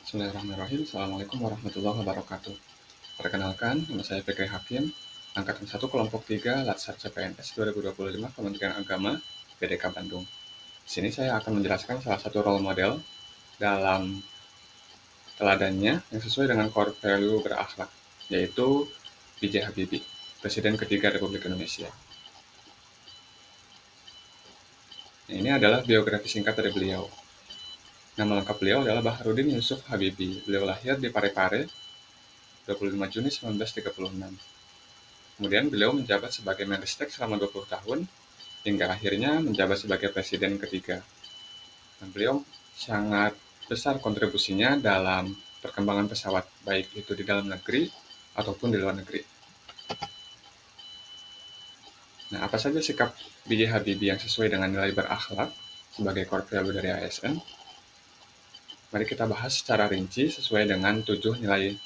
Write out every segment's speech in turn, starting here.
Bismillahirrahmanirrahim. Assalamualaikum warahmatullahi wabarakatuh. Perkenalkan, nama saya Fikri Hakim, Angkatan 1 Kelompok 3, Latsar CPNS 2025, Kementerian Agama, PDK Bandung. Di sini saya akan menjelaskan salah satu role model dalam teladannya yang sesuai dengan core value berakhlak, yaitu B.J. Habibie, Presiden ketiga Republik Indonesia. Nah, ini adalah biografi singkat dari beliau. Nama lengkap beliau adalah Baharudin Yusuf Habibie. Beliau lahir di Parepare, 25 Juni 1936. Kemudian beliau menjabat sebagai Menristek selama 20 tahun, hingga akhirnya menjabat sebagai Presiden ketiga. Dan beliau sangat besar kontribusinya dalam perkembangan pesawat, baik itu di dalam negeri ataupun di luar negeri. Nah, apa saja sikap B.J. Habibie yang sesuai dengan nilai berakhlak sebagai core value dari ASN? Mari kita bahas secara rinci sesuai dengan 7 nilai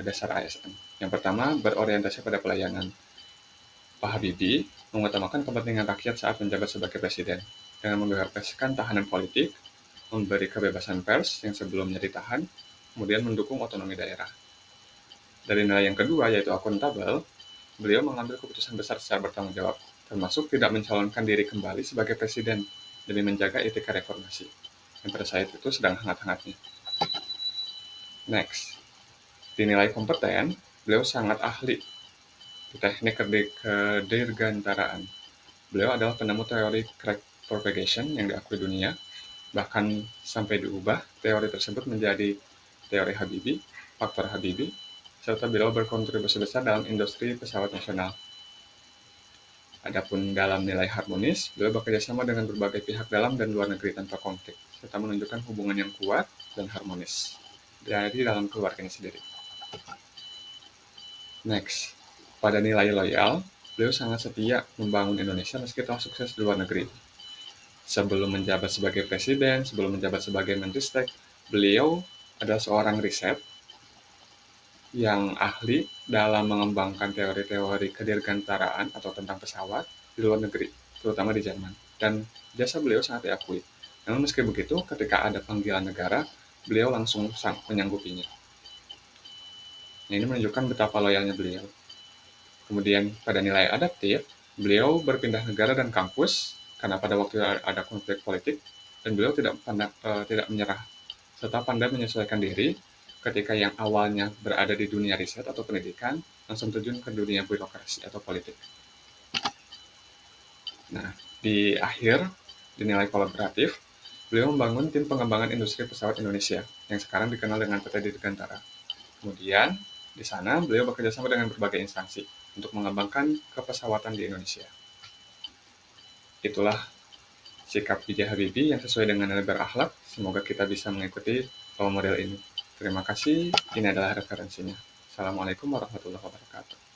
dasar ASN. Yang pertama, berorientasi pada pelayanan. Pak Habibie mengutamakan kepentingan rakyat saat menjabat sebagai presiden, dengan membebaskan tahanan politik, memberi kebebasan pers yang sebelumnya ditahan, kemudian mendukung otonomi daerah. Dari nilai yang kedua, yaitu akuntabel, beliau mengambil keputusan besar secara bertanggung jawab, termasuk tidak mencalonkan diri kembali sebagai presiden demi menjaga etika reformasi, yang pada saat itu sedang hangat-hangatnya. Next, dinilai kompeten, beliau sangat ahli di teknik kedirgantaraan. Beliau adalah penemu teori crack propagation yang diakui dunia, bahkan sampai diubah teori tersebut menjadi teori Habibie, faktor Habibie, serta beliau berkontribusi besar dalam industri pesawat nasional. Adapun dalam nilai harmonis, beliau bekerja sama dengan berbagai pihak dalam dan luar negeri tanpa konflik, serta menunjukkan hubungan yang kuat dan harmonis dari dalam keluarganya sendiri. Next, pada nilai loyal, beliau sangat setia membangun Indonesia meski telah sukses di luar negeri. Sebelum menjabat sebagai presiden, sebelum menjabat sebagai Menristek, beliau adalah seorang riset yang ahli dalam mengembangkan teori-teori kedirgantaraan atau tentang pesawat di luar negeri, terutama di Jerman. Dan jasa beliau sangat diakui. Namun meski begitu, ketika ada panggilan negara, beliau langsung menyanggupinya. Nah, ini menunjukkan betapa loyalnya beliau. Kemudian pada nilai adaptif, beliau berpindah negara dan kampus karena pada waktu ada konflik politik, dan beliau tidak menyerah, serta pandai menyesuaikan diri ketika yang awalnya berada di dunia riset atau pendidikan, langsung terjun ke dunia birokrasi atau politik. Nah, di akhir, di nilai kolaboratif, beliau membangun tim pengembangan industri pesawat Indonesia, yang sekarang dikenal dengan PT Dirgantara. Kemudian, di sana beliau bekerja sama dengan berbagai instansi untuk mengembangkan kepesawatan di Indonesia. Itulah sikap B.J. Habibie yang sesuai dengan nilai berakhlak. Semoga kita bisa mengikuti role model ini. Terima kasih, ini adalah referensinya. Assalamualaikum warahmatullahi wabarakatuh.